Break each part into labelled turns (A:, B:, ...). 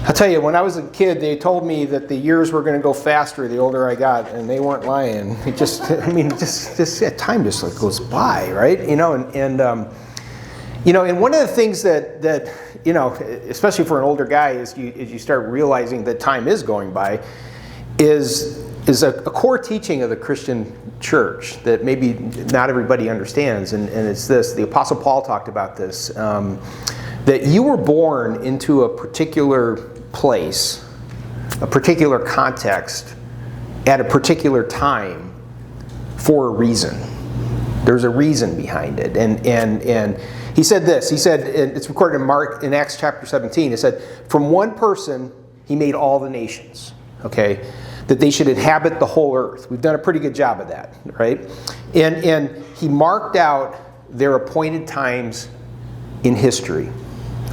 A: I'll tell you, when I was a kid, they told me that the years were going to go faster the older I got, and they weren't lying. It just, time just like goes by, right? And one of the things that especially for an older guy, as you start realizing that time is going by, is a core teaching of the Christian church that maybe not everybody understands, and it's this. The Apostle Paul talked about this, that you were born into a particular place, a particular context, at a particular time for a reason. There's a reason behind it, and he said this. He said, it's recorded in Acts chapter 17. It said, "From one person he made all the nations." Okay, that they should inhabit the whole earth. We've done a pretty good job of that, right? And he marked out their appointed times in history,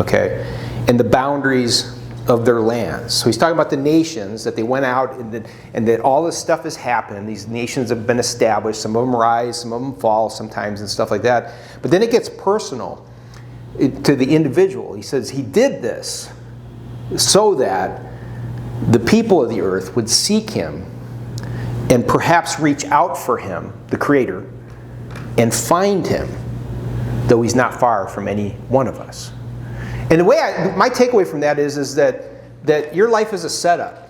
A: okay, and the boundaries of their lands. So he's talking about the nations, that they went out and that all this stuff has happened. These nations have been established. Some of them rise, some of them fall sometimes and stuff like that. But then it gets personal to the individual. He says he did this so that the people of the earth would seek him and perhaps reach out for him, the Creator, and find him, though he's not far from any one of us. And the way my takeaway from that is that your life is a setup.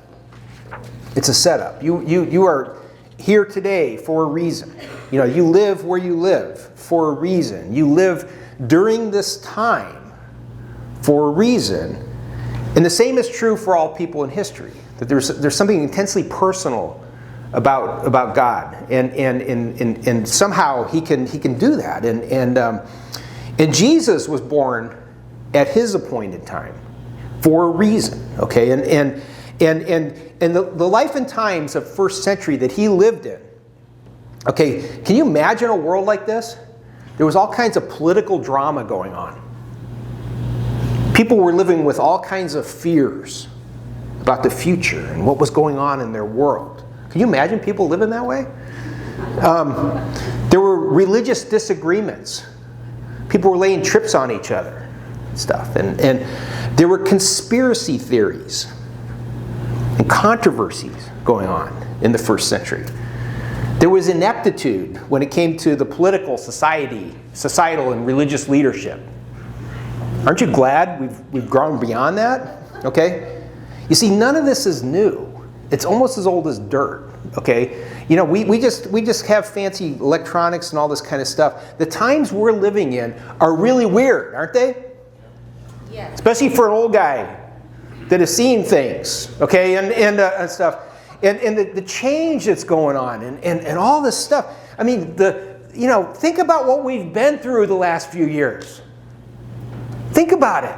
A: It's a setup. You are here today for a reason. You live where you live for a reason. You live during this time for a reason. And the same is true for all people in history. That there's something intensely personal about God, and somehow He can do that. And Jesus was born at His appointed time for a reason. Okay, and the life and times of first century that He lived in. Okay, can you imagine a world like this? There was all kinds of political drama going on. People were living with all kinds of fears about the future and what was going on in their world. Can you imagine people living that way? There were religious disagreements. People were laying trips on each other and stuff. And there were conspiracy theories and controversies going on in the first century. There was ineptitude when it came to the political, societal and religious leadership. Aren't you glad we've grown beyond that? Okay? You see, none of this is new. It's almost as old as dirt. Okay? We just have fancy electronics and all this kind of stuff. The times we're living in are really weird, aren't they?
B: Yeah.
A: Especially for an old guy that has seen things, okay, and stuff. And the change that's going on and all this stuff. I mean, think about what we've been through the last few years. Think about it.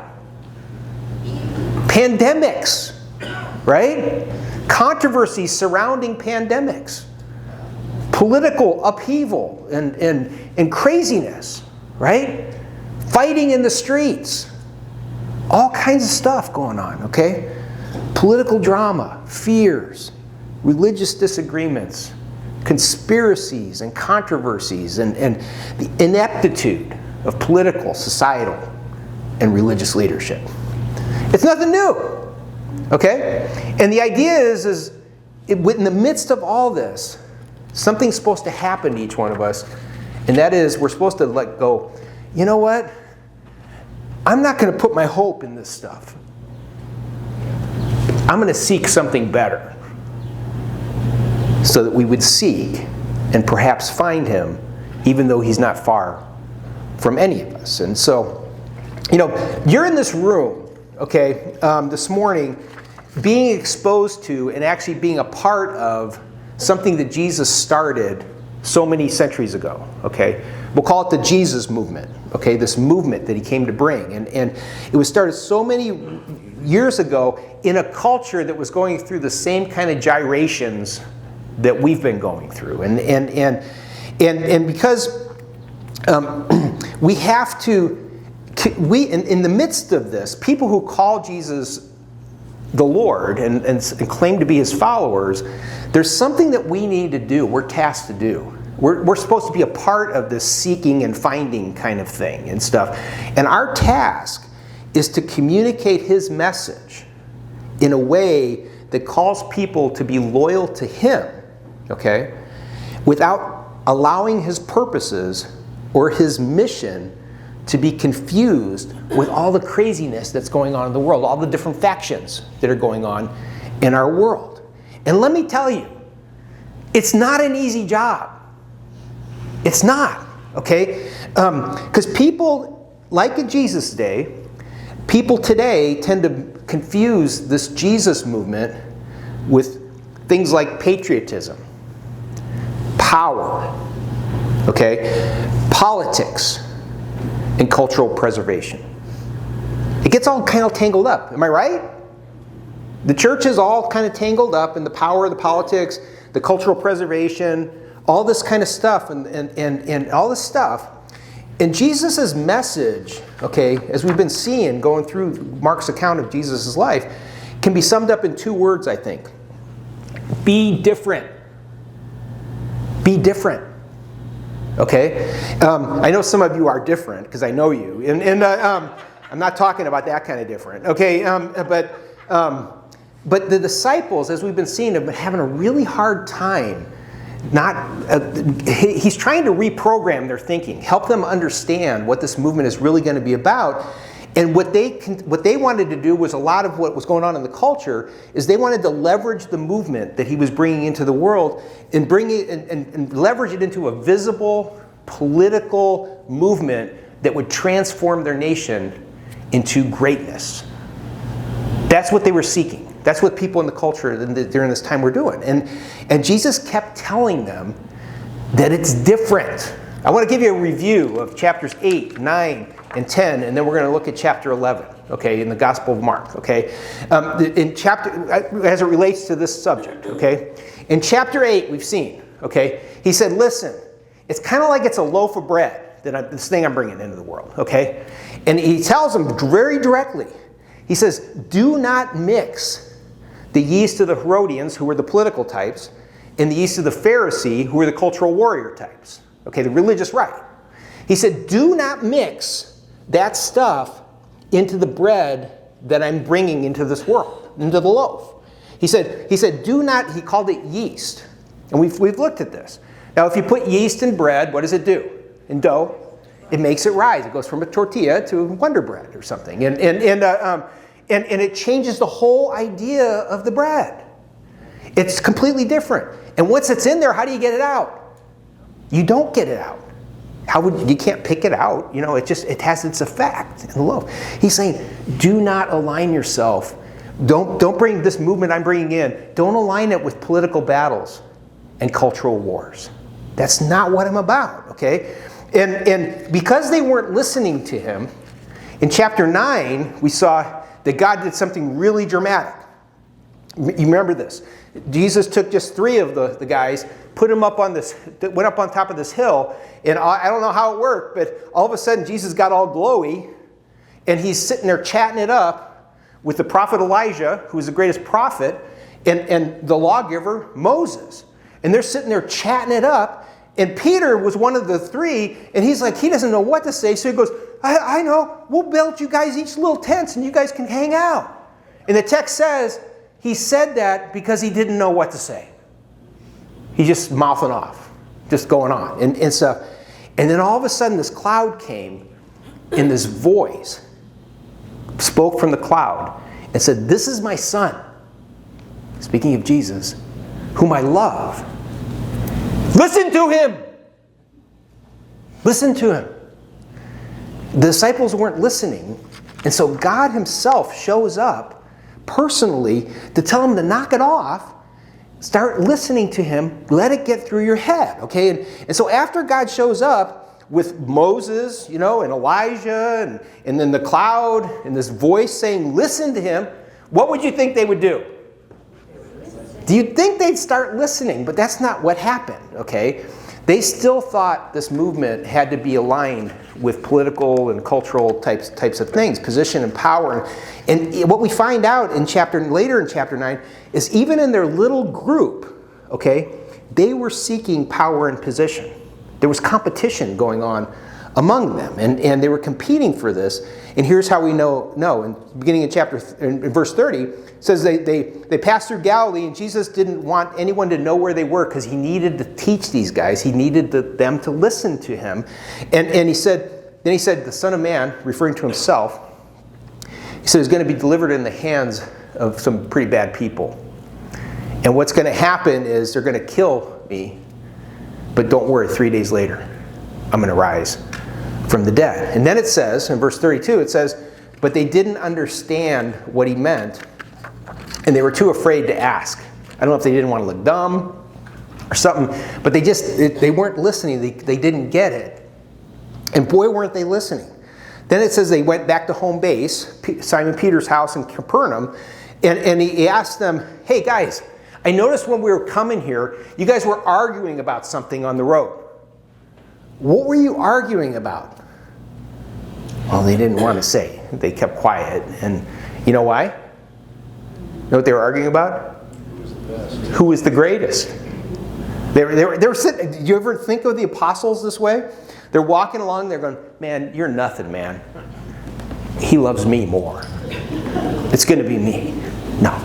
A: Pandemics, right? Controversies surrounding pandemics. Political upheaval and craziness, right? Fighting in the streets. All kinds of stuff going on, okay? Political drama, fears, religious disagreements, conspiracies and controversies, and the ineptitude of political, societal, and religious leadership. It's nothing new, okay? And the idea is in the midst of all this, something's supposed to happen to each one of us, and that is we're supposed to let go. You know what? I'm not going to put my hope in this stuff. I'm going to seek something better so that we would seek and perhaps find Him even though He's not far from any of us. And so, you're in this room, okay, this morning, being exposed to and actually being a part of something that Jesus started so many centuries ago, okay? We'll call it the Jesus movement, okay? This movement that He came to bring. And it was started so many years ago in a culture that was going through the same kind of gyrations that we've been going through. And because we have to, in the midst of this, people who call Jesus the Lord and claim to be His followers, there's something that we need to do. We're tasked to do. We're supposed to be a part of this seeking and finding kind of thing and stuff. And our task is to communicate His message in a way that calls people to be loyal to him, okay, without allowing his purposes or his mission to be confused with all the craziness that's going on in the world, all the different factions that are going on in our world. And let me tell you, it's not an easy job. It's not, okay? Because people, like in Jesus' day, people today tend to confuse this Jesus movement with things like patriotism, power, okay, politics, and cultural preservation. It gets all kind of tangled up. Am I right? The church is all kind of tangled up in the power, the politics, the cultural preservation, all this kind of stuff, and all this stuff. And Jesus' message, okay, as we've been seeing going through Mark's account of Jesus' life, can be summed up in 2 words, I think. Be different. Be different. Okay? I know some of you are different, because I know you. And I'm not talking about that kind of different. Okay? But the disciples, as we've been seeing, have been having a really hard time. He's trying to reprogram their thinking, help them understand what this movement is really going to be about. And what they wanted to do was a lot of what was going on in the culture is they wanted to leverage the movement that he was bringing into the world and bring it and leverage it into a visible political movement that would transform their nation into greatness. That's what they were seeking. That's what people in the culture during this time were doing. And Jesus kept telling them that it's different. I want to give you a review of chapters 8, 9, and 10, and then we're going to look at chapter 11, okay, in the Gospel of Mark, okay? In chapter, as it relates to this subject, okay? In chapter 8, we've seen, okay, he said, listen, it's kind of like it's a loaf of bread, this thing I'm bringing into the world, okay? And he tells them very directly, he says, do not mix the yeast of the Herodians, who were the political types, and the yeast of the Pharisee, who were the cultural warrior types. Okay, the religious right. He said, do not mix that stuff into the bread that I'm bringing into this world, into the loaf. He said, do not, he called it yeast. And we've looked at this. Now, if you put yeast in bread, what does it do? In dough, it makes it rise. It goes from a tortilla to Wonder Bread or something. And it changes the whole idea of the bread. It's completely different. And once it's in there, how do you get it out? You don't get it out. You can't pick it out. You know, it has its effect in the loaf. He's saying, do not align yourself. Don't bring this movement I'm bringing in. Don't align it with political battles and cultural wars. That's not what I'm about, okay? And because they weren't listening to him, in chapter 9, we saw that God did something really dramatic. You remember this. Jesus took just 3 of the guys, put them up on went up on top of this hill, and I don't know how it worked, but all of a sudden Jesus got all glowy, and he's sitting there chatting it up with the prophet Elijah, who was the greatest prophet, and the lawgiver Moses. And they're sitting there chatting it up, and Peter was one of the 3, and he's like, he doesn't know what to say, so he goes, I know, we'll build you guys each little tents, and you guys can hang out. And the text says, he said that because he didn't know what to say. He's just mouthing off, just going on and stuff. And then all of a sudden this cloud came, and this voice spoke from the cloud and said, this is my son, speaking of Jesus, whom I love. Listen to him. Listen to him. The disciples weren't listening, and so God himself shows up personally to tell them to knock it off, start listening to him, let it get through your head, okay? And so after God shows up with Moses, you know, and Elijah, and then the cloud, and this voice saying, listen to him, what would you think they would do? Do you think they'd start listening? But that's not what happened, okay? They still thought this movement had to be aligned with political and cultural types of things, position and power. And what we find out later in chapter 9 is even in their little group, okay, they were seeking power and position. There was competition going on among them. And they were competing for this. And here's how we know. In beginning in verse 30, it says they passed through Galilee, and Jesus didn't want anyone to know where they were because he needed to teach these guys. He needed them to listen to him. And he said, the Son of Man, referring to himself, he said he's going to be delivered in the hands of some pretty bad people. And what's going to happen is they're going to kill me, but don't worry, 3 days later, I'm going to rise from the dead. And then it says, in verse 32, it says, but they didn't understand what he meant, and they were too afraid to ask. I don't know if they didn't want to look dumb or something, but they weren't listening. They didn't get it. And boy, weren't they listening. Then it says they went back to home base, Simon Peter's house in Capernaum, and he asked them, hey guys, I noticed when we were coming here, you guys were arguing about something on the road. What were you arguing about? Well, they didn't want to say. They kept quiet. And you know why? You know what they were arguing about? Who was the greatest? They were sitting. Do you ever think of the apostles this way? They're walking along, they're going, man, you're nothing, man. He loves me more. It's going to be me. No.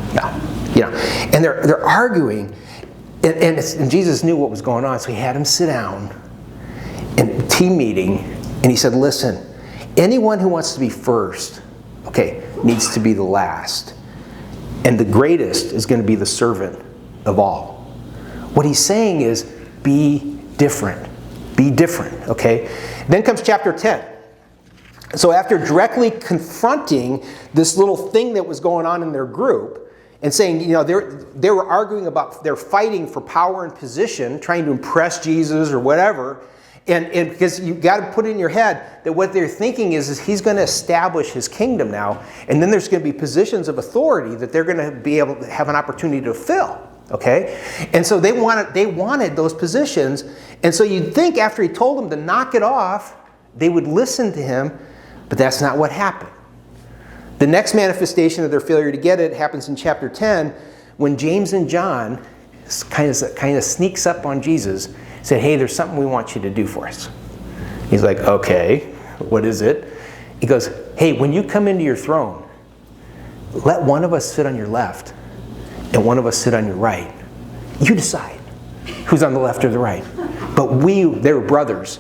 A: You know, and they're arguing, and Jesus knew what was going on, so he had them sit down in team meeting, and he said, listen, anyone who wants to be first, needs to be the last. And the greatest is going to be the servant of all. What he's saying is, be different. Be different, okay? Then comes chapter 10. So after directly confronting this little thing that was going on in their group, and saying, they were arguing about, they're fighting for power and position, trying to impress Jesus or whatever, and because you've got to put in your head that what they're thinking is he's going to establish his kingdom now, and then there's going to be positions of authority that they're going to be able to have an opportunity to fill, okay? And so they wanted those positions, and so you'd think after he told them to knock it off, they would listen to him, but that's not what happened. The next manifestation of their failure to get it happens in chapter 10 when James and John kind of sneaks up on Jesus and said, hey, there's something we want you to do for us. He's like, okay, what is it? He goes, hey, when you come into your throne, let one of us sit on your left and one of us sit on your right. You decide who's on the left or the right. But they were brothers,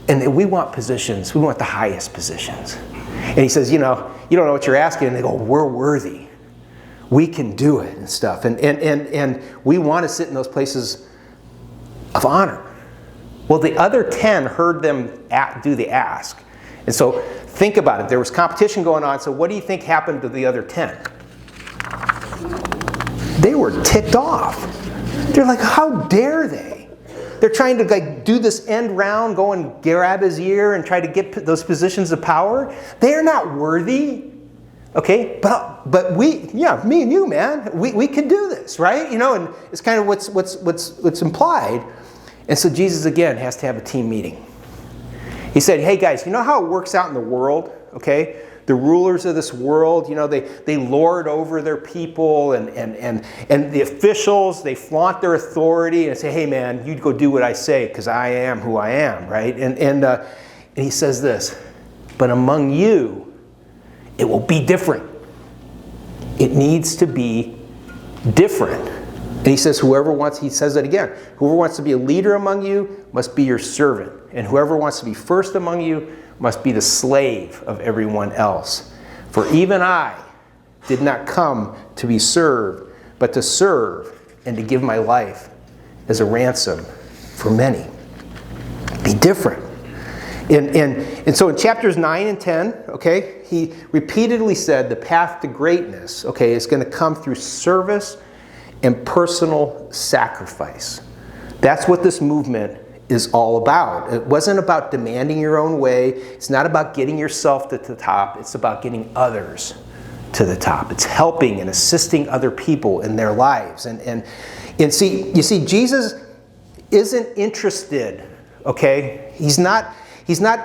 A: and we want positions. We want the highest positions. And he says, you don't know what you're asking. And they go, we're worthy. We can do it and stuff. And we want to sit in those places of honor. Well, the other 10 heard them do the ask. And so think about it. There was competition going on. So what do you think happened to the other 10? They were ticked off. They're like, how dare they? They're trying to do this end round, go and grab his ear and try to get those positions of power. They're not worthy. Okay, but me and you, man, we can do this, right? And it's kind of what's implied. And so Jesus again has to have a team meeting. He said, hey guys, you know how it works out in the world? Okay, the rulers of this world, they lord over their people, and the officials, they flaunt their authority and say, hey man, you go do what I say because I am who I am, right? And he says this, but among you, it will be different. It needs to be different. And he says, he says that again, whoever wants to be a leader among you must be your servant. And whoever wants to be first among you must be the slave of everyone else. For even I did not come to be served, but to serve and to give my life as a ransom for many. Be different. And so in chapters 9 and 10, okay, he repeatedly said the path to greatness, okay, is going to come through service and personal sacrifice. That's what this movement is all about. It wasn't about demanding your own way. It's not about getting yourself to the top. It's about getting others to the top. It's helping and assisting other people in their lives. And see, Jesus isn't interested, okay? He's not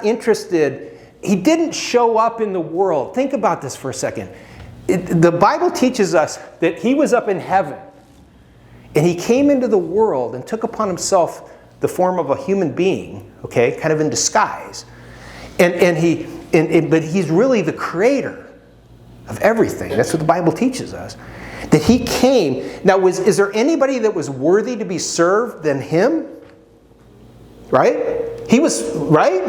A: interested. He didn't show up in the world. Think about this for a second. The Bible teaches us that he was up in heaven, and he came into the world and took upon himself the form of a human being, okay, kind of in disguise. But he's really the creator of everything. That's what the Bible teaches us. That he came. Now, is there anybody that was worthy to be served than him? Right? He was, right?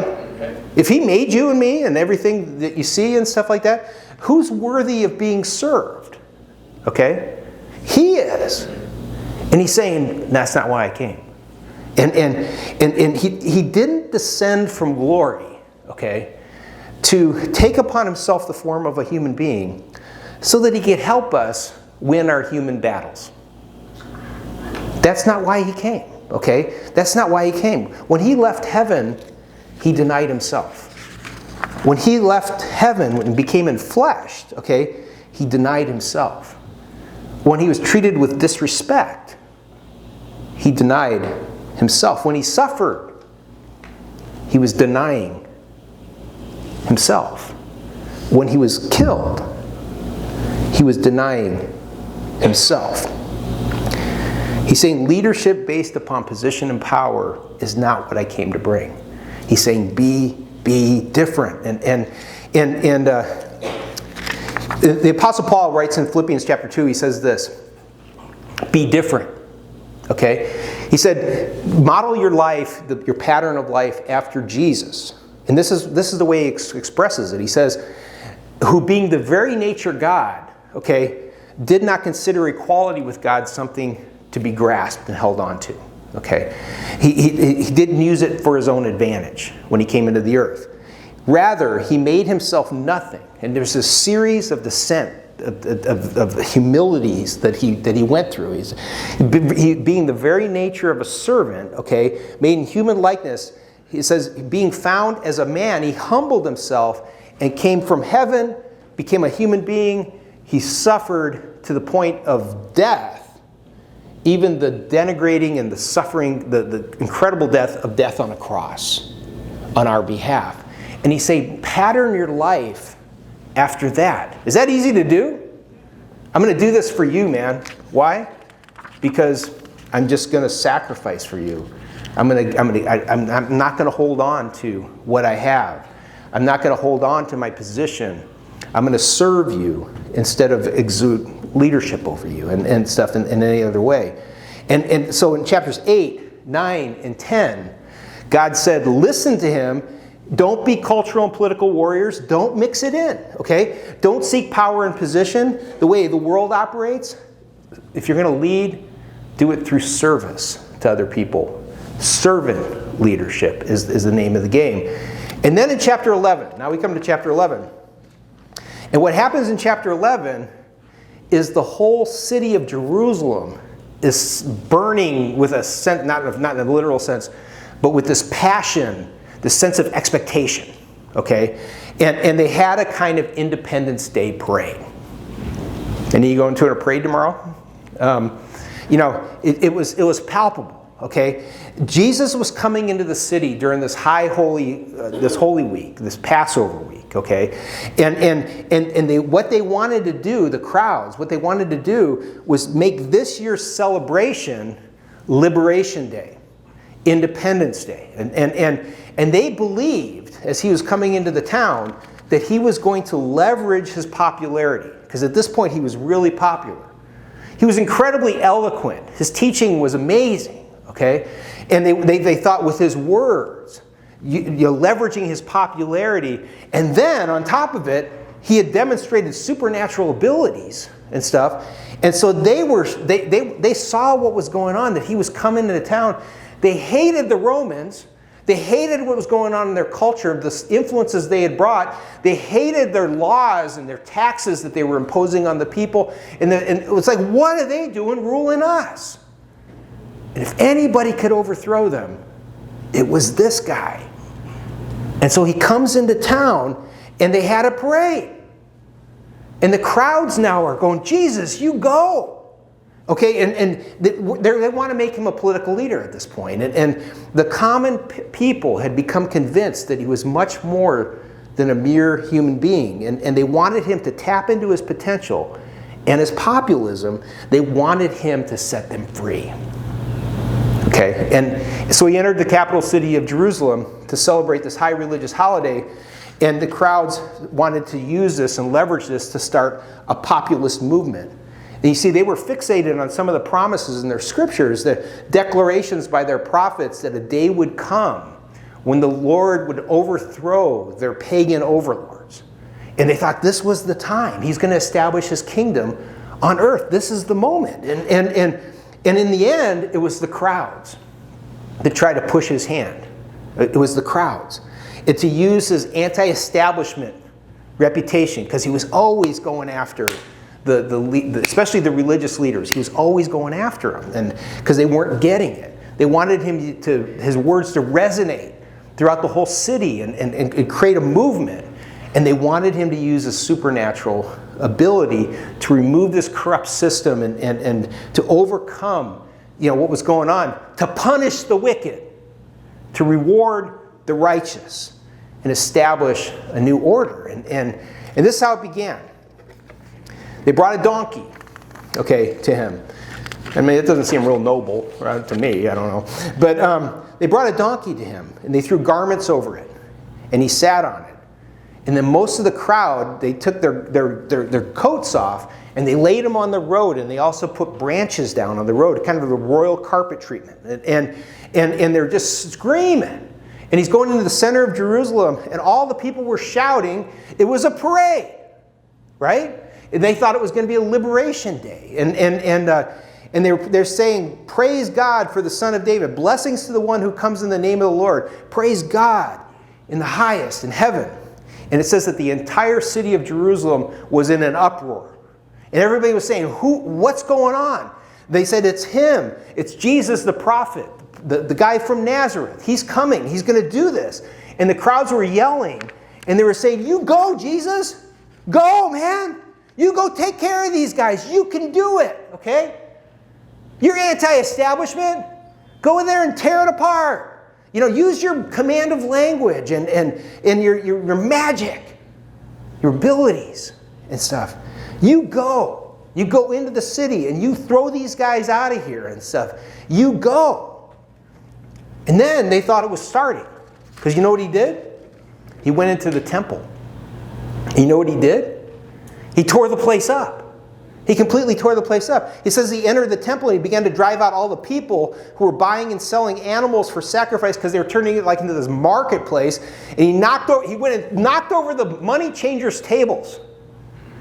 A: If he made you and me and everything that you see and stuff like that, who's worthy of being served? Okay? He is. And he's saying, that's not why I came. And he didn't descend from glory, okay, to take upon himself the form of a human being so that he could help us win our human battles. That's not why he came, okay? That's not why he came. When he left heaven, he denied himself. When he left heaven and became enfleshed, okay, he denied himself. When he was treated with disrespect, he denied himself. When he suffered, he was denying himself. When he was killed, he was denying himself. He's saying leadership based upon position and power is not what I came to bring. He's saying be different. And the Apostle Paul writes in Philippians chapter 2, he says this, be different. Okay? He said, model your life, your pattern of life after Jesus. And this is the way he expresses it. He says, who being the very nature God, okay, did not consider equality with God something to be grasped and held on to. Okay? He didn't use it for his own advantage when he came into the earth. Rather, he made himself nothing. And there's a series of descent of humilities that he went through. He being the very nature of a servant, okay, made in human likeness, he says, being found as a man, he humbled himself and came from heaven, became a human being. He suffered to the point of death, even the denigrating and the suffering, the incredible death on a cross on our behalf. And he's saying, pattern your life after that. Is that easy to do? I'm going to do this for you, man. Why? Because I'm just going to sacrifice for you. I'm not going to hold on to what I have. I'm not going to hold on to my position. I'm going to serve you instead of exude leadership over you and stuff in any other way. And so in chapters 8, 9, and 10, God said, listen to him. Don't be cultural and political warriors. Don't mix it in, okay? Don't seek power and position the way the world operates. If you're going to lead, do it through service to other people. Servant leadership is the name of the game. And then in chapter 11, now we come to chapter 11. And what happens in chapter 11 is the whole city of Jerusalem is burning with a sense, not in a literal sense, but with this passion, the sense of expectation, okay? And they had a kind of Independence Day parade. And you go into a parade tomorrow? It was palpable, okay? Jesus was coming into the city during this holy week, this Passover week, okay? And what they wanted to do, the crowds, what they wanted to do was make this year's celebration Liberation Day, Independence Day. And they believed, as he was coming into the town, that he was going to leverage his popularity. Because at this point, he was really popular. He was incredibly eloquent. His teaching was amazing, okay? And they thought with his words, leveraging his popularity. And then, on top of it, he had demonstrated supernatural abilities and stuff. And so they saw what was going on, that he was coming into town. They hated the Romans. They hated what was going on in their culture, the influences they had brought. They hated their laws and their taxes that they were imposing on the people. And it was like, what are they doing ruling us? And if anybody could overthrow them, it was this guy. And so he comes into town, and they had a parade. And the crowds now are going, Jesus, you go. Okay, and they want to make him a political leader at this point. And the common people had become convinced that he was much more than a mere human being. And they wanted him to tap into his potential and his populism. They wanted him to set them free. Okay, and so he entered the capital city of Jerusalem. to celebrate this high religious holiday. And the crowds wanted to use this and leverage this to start a populist movement. And you see, they were fixated on some of the promises in their scriptures, the declarations by their prophets that a day would come when the Lord would overthrow their pagan overlords. And they thought this was the time. He's going to establish his kingdom on earth. This is the moment. And in the end, it was the crowds that tried to push his hand. It was the crowds. And to use his anti-establishment reputation, because he was always going after especially the religious leaders. He was always going after them, and because they weren't getting it. They wanted his words to resonate throughout the whole city and create a movement. And they wanted him to use a supernatural ability to remove this corrupt system and to overcome, what was going on, to punish the wicked, to reward the righteous, and establish a new order. And this is how it began. They brought a donkey, to him. I mean, it doesn't seem real noble to me. I don't know. But they brought a donkey to him, and they threw garments over it, and he sat on it. And then most of the crowd, they took their coats off, and they laid them on the road, and they also put branches down on the road, kind of the royal carpet treatment. And they're just screaming. And he's going into the center of Jerusalem, and all the people were shouting. It was a parade, right? And they thought it was going to be a liberation day. And they're saying, praise God for the Son of David. Blessings to the one who comes in the name of the Lord. Praise God in the highest, in heaven. And it says that the entire city of Jerusalem was in an uproar. And everybody was saying, what's going on? They said, it's him. It's Jesus the prophet, the guy from Nazareth. He's coming. He's going to do this. And the crowds were yelling. And they were saying, you go, Jesus. Go, man. You go take care of these guys. You can do it, okay? You're anti-establishment. Go in there and tear it apart. Use your command of language and your magic, your abilities and stuff. You go into the city and you throw these guys out of here and stuff. You go. And then they thought it was starting. Because you know what he did? He went into the temple. And you know what he did? He tore the place up. He completely tore the place up. He says he entered the temple and he began to drive out all the people who were buying and selling animals for sacrifice because they were turning it into this marketplace. And he went and knocked over the money changers' tables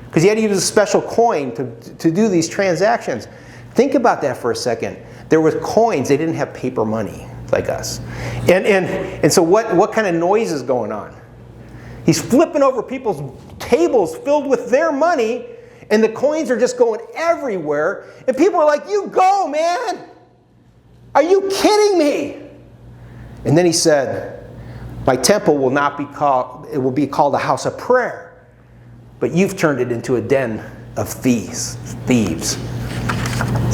A: because he had to use a special coin to do these transactions. Think about that for a second. There were coins. They didn't have paper money like us. And so what kind of noise is going on? He's flipping over people's tables filled with their money, and the coins are just going everywhere. And people are like, you go, man. Are you kidding me? And then he said, my temple will not be called, it will be called a house of prayer. But you've turned it into a den of thieves.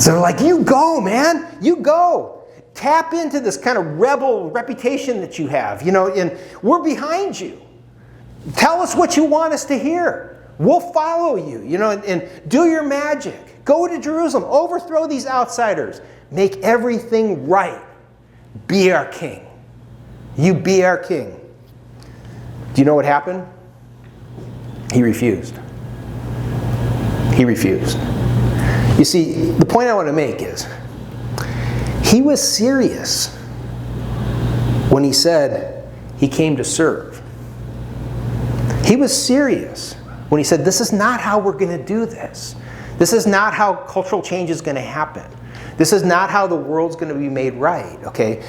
A: So they're like, you go, man. You go. Tap into this kind of rebel reputation that you have, and we're behind you. Tell us what you want us to hear. We'll follow you, and do your magic. Go to Jerusalem. Overthrow these outsiders. Make everything right. Be our king. You be our king. Do you know what happened? He refused. He refused. You see, the point I want to make is, he was serious when he said he came to serve. He was serious when he said, this is not how we're going to do this. This is not how cultural change is going to happen. This is not how the world's going to be made right, okay?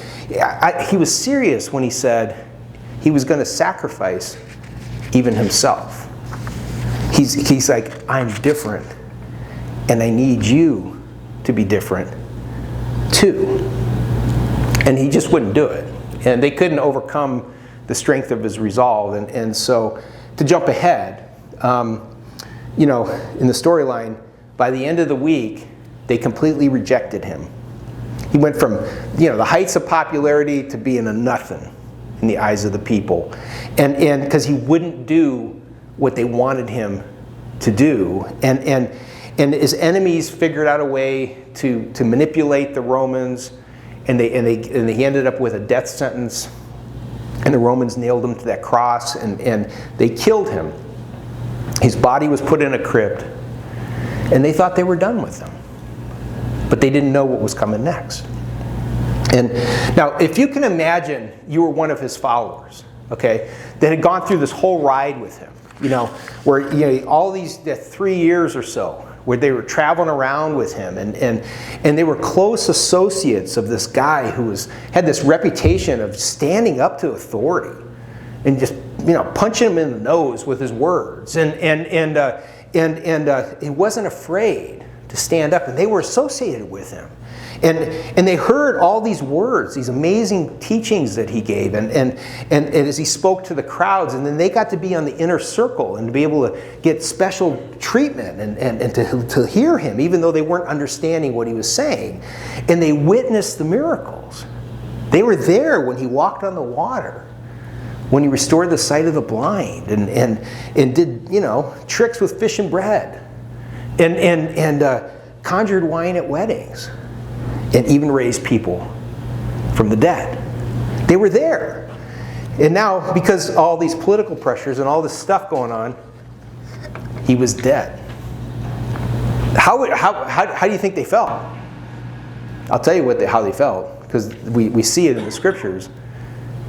A: He was serious when he said he was going to sacrifice even himself. He's like, I'm different, and I need you to be different too. And he just wouldn't do it. And they couldn't overcome the strength of his resolve. And so, to jump ahead, in the storyline, by the end of the week, they completely rejected him. He went from, the heights of popularity to being a nothing in the eyes of the people. And because he wouldn't do what they wanted him to do. And his enemies figured out a way to manipulate the Romans, and he ended up with a death sentence. And the Romans nailed him to that cross, and they killed him. His body was put in a crypt, and they thought they were done with him. But they didn't know what was coming next. And now, if you can imagine you were one of his followers, okay, that had gone through this whole ride with him, where all these 3 years or so, where they were traveling around with him, and they were close associates of this guy who had this reputation of standing up to authority and just punching him in the nose with his words, and he wasn't afraid to stand up, and they were associated with him. And they heard all these words, these amazing teachings that he gave, and as he spoke to the crowds, and then they got to be on the inner circle and to be able to get special treatment and to hear him, even though they weren't understanding what he was saying. And they witnessed the miracles. They were there when he walked on the water, when he restored the sight of the blind, and did tricks with fish and bread, and conjured wine at weddings, and even raised people from the dead. They were there. And now, because all these political pressures and all this stuff going on, he was dead. How do you think they felt? I'll tell you how they felt, because we see it in the scriptures,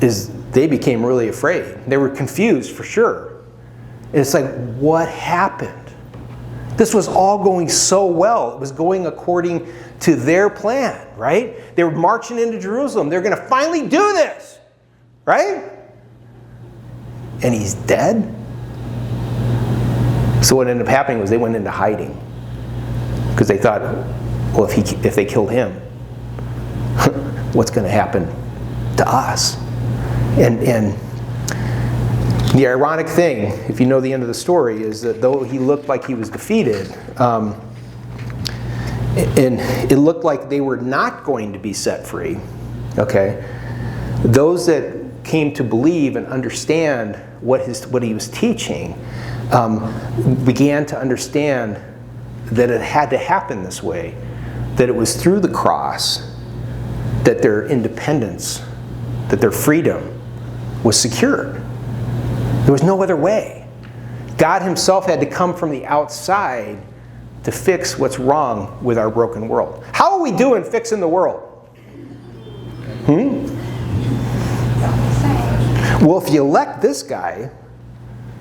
A: is they became really afraid. They were confused for sure. And it's like, what happened? This was all going so well. It was going according to their plan, right? They were marching into Jerusalem. They're going to finally do this, right? And he's dead. So what ended up happening was they went into hiding, because they thought, well, if they killed him, what's going to happen to us? And the ironic thing, if you know the end of the story, is that though he looked like he was defeated, and it looked like they were not going to be set free, okay, those that came to believe and understand what he was teaching began to understand that it had to happen this way, that it was through the cross that their independence, that their freedom was secured. There was no other way. God himself had to come from the outside to fix what's wrong with our broken world. How are we doing fixing the world? Well, if you elect this guy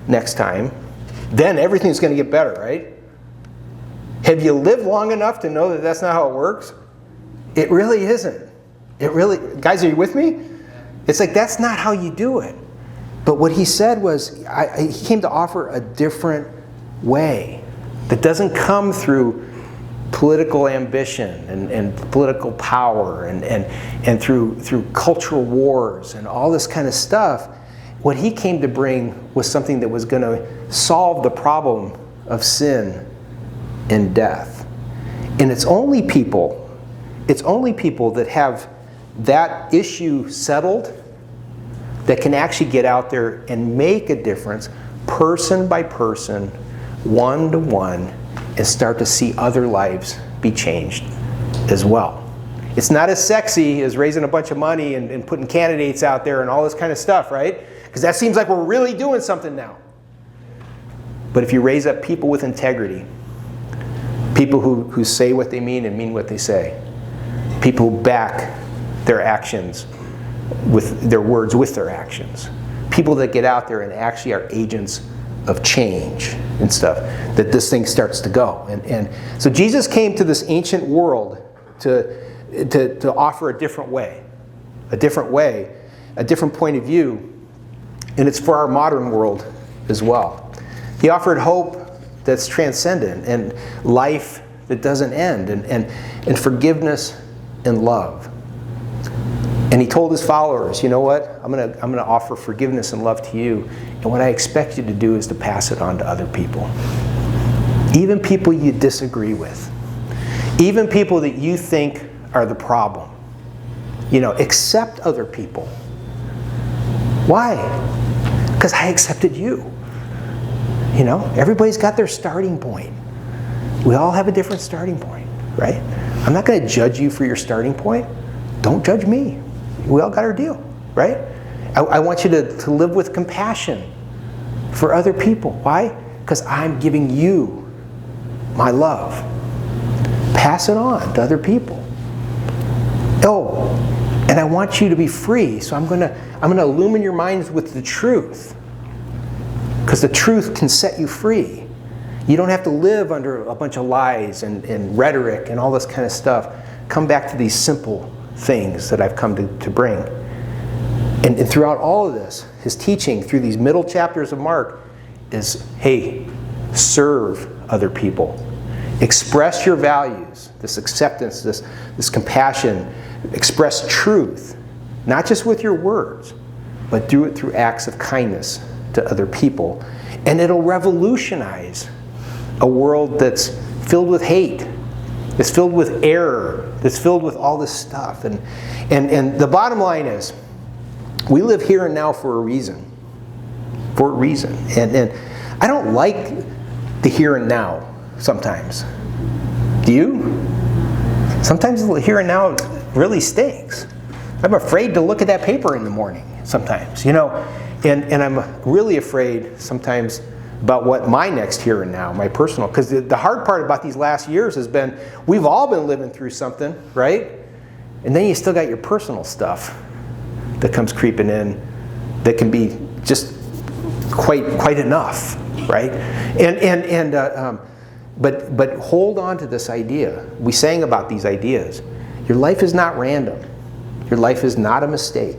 A: next time, then everything's going to get better, right? Have you lived long enough to know that that's not how it works? It really isn't. Guys, are you with me? It's like, that's not how you do it. But what he said was, he came to offer a different way that doesn't come through political ambition and political power and through cultural wars and all this kind of stuff. What he came to bring was something that was going to solve the problem of sin and death. And it's only people that have that issue settled that can actually get out there and make a difference, person by person, one to one, and start to see other lives be changed as well. It's not as sexy as raising a bunch of money and putting candidates out there and all this kind of stuff, right? Because that seems like we're really doing something now. But if you raise up people with integrity, people who say what they mean and mean what they say, people who back their actions with their words with their actions, people that get out there and actually are agents of change and stuff, that this thing starts to go. And so Jesus came to this ancient world to offer a different way, a different point of view, and it's for our modern world as well. He offered hope that's transcendent, and life that doesn't end, and forgiveness and love. And he told his followers, you know what? I'm gonna offer forgiveness and love to you, and what I expect you to do is to pass it on to other people. Even people you disagree with. Even people that you think are the problem. Accept other people. Why? Because I accepted you. Everybody's got their starting point. We all have a different starting point, right? I'm not going to judge you for your starting point. Don't judge me. We all got our deal, right? I want you to live with compassion for other people. Why? Because I'm giving you my love. Pass it on to other people. Oh, and I want you to be free, so I'm going to illumine your minds with the truth. Because the truth can set you free. You don't have to live under a bunch of lies and rhetoric and all this kind of stuff. Come back to these simple things that I've come to bring. And throughout all of this, his teaching through these middle chapters of Mark is, hey, serve other people. Express your values, this acceptance, this compassion. Express truth, not just with your words, but do it through acts of kindness to other people. And it'll revolutionize a world that's filled with hate, that's filled with error, that's filled with all this stuff. And the bottom line is, we live here and now for a reason. For a reason. And I don't like the here and now sometimes. Do you? Sometimes the here and now really stinks. I'm afraid to look at that paper in the morning sometimes, and I'm really afraid sometimes about what my next here and now, my personal, because the hard part about these last years has been, we've all been living through something, right? And then you still got your personal stuff that comes creeping in that can be just quite enough, right? But hold on to this idea. We sang about these ideas. Your life is not random. Your life is not a mistake.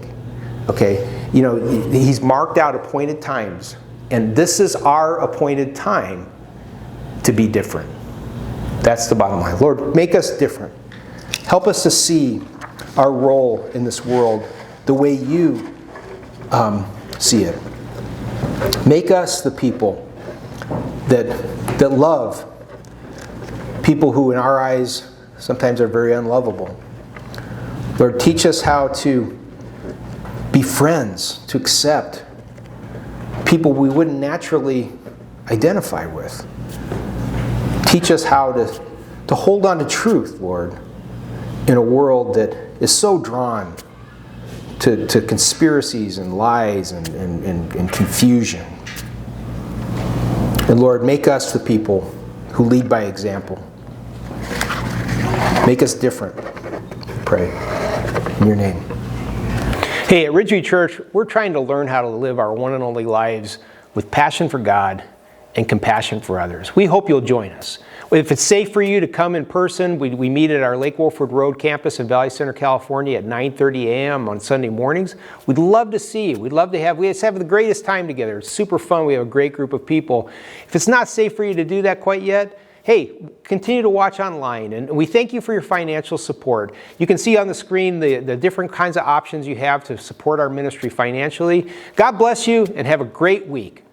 A: Okay? He's marked out appointed times. And this is our appointed time to be different. That's the bottom line. Lord, make us different. Help us to see our role in this world the way you see it. Make us the people that love people who in our eyes sometimes are very unlovable. Lord, teach us how to be friends, to accept people we wouldn't naturally identify with. Teach us how to hold on to truth, Lord, in a world that is so drawn to conspiracies and lies and confusion. And Lord, make us the people who lead by example. Make us different, pray, in your name. Hey, at Ridgeview Church, we're trying to learn how to live our one and only lives with passion for God and compassion for others. We hope you'll join us. If it's safe for you to come in person, we meet at our Lake Wolford Road campus in Valley Center, California at 9:30 a.m. on Sunday mornings. We'd love to see you. We just have the greatest time together. It's super fun. We have a great group of people. If it's not safe for you to do that quite yet, hey, continue to watch online, and we thank you for your financial support. You can see on the screen the different kinds of options you have to support our ministry financially. God bless you, and have a great week.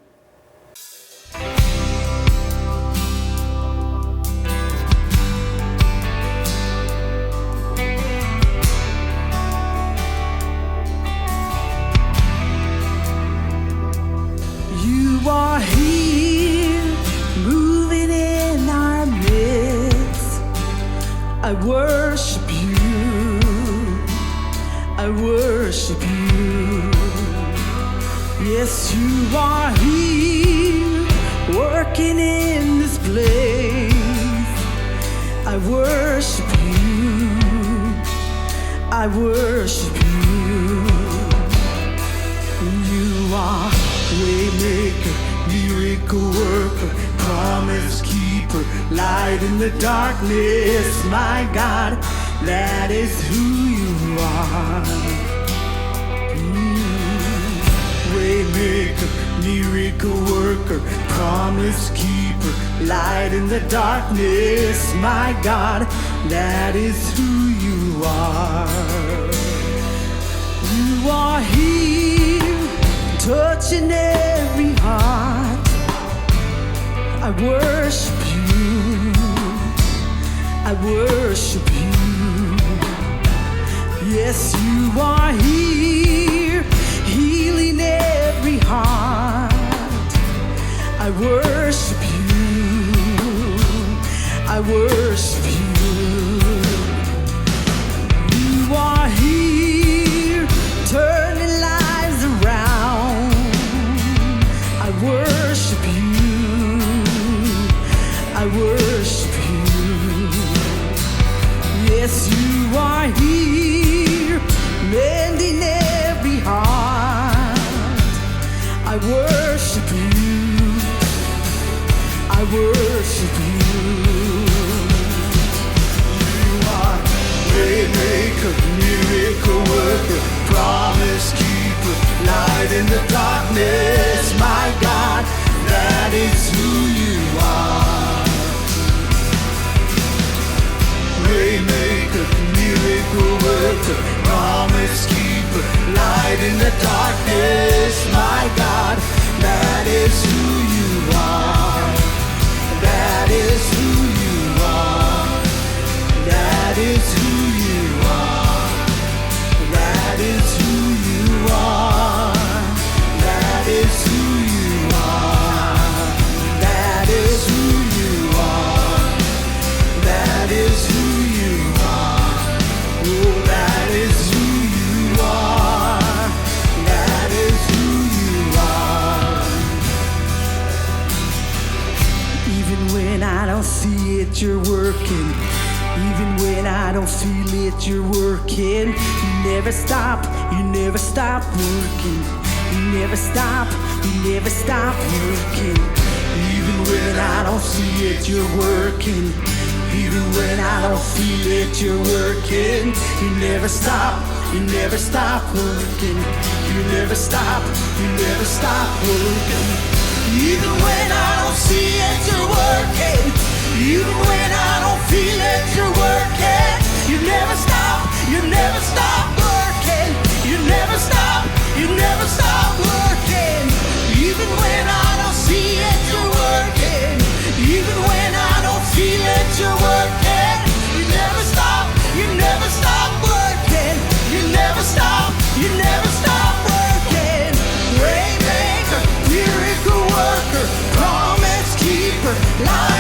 B: You are here, moving in our midst. I worship you, I worship you. Yes, you are here, working in this place. I worship you, I worship you. You are waymaker, miracle worker, promise keeper, light in the darkness. My God, that is who you are. Waymaker, miracle worker, promise keeper, light in the darkness. My God, that is who you are. You are here, touching every heart. I worship you, I worship you. Yes, you are here, healing every heart. I worship you, I worship you. You are here, turning lives around. worship you. You are waymaker, miracle worker, promise keeper, light in the darkness. My God, that is who you are. Waymaker, miracle worker, promise keeper, light in the darkness. My God, that is who you are. That is who you are. That is who you are. That is who you are. That is who you are. That is who you are. That is who you are. Oh, that is who you are. That is who you are. Even when I don't see it, you're working. Even when I don't feel it, you're working. You never stop working. You never stop working. Even when I don't see it, you're working. Even when I don't feel it, you're working. You never stop working. You never stop working. Even when I don't see it, you're working. Even when I don't feel it, you're working. You never stop working. You never stop working. Even when I don't see it, you're working. Even when I don't feel it, you're working. You never stop working. You never stop working. Waymaker, miracle worker, promise keeper, light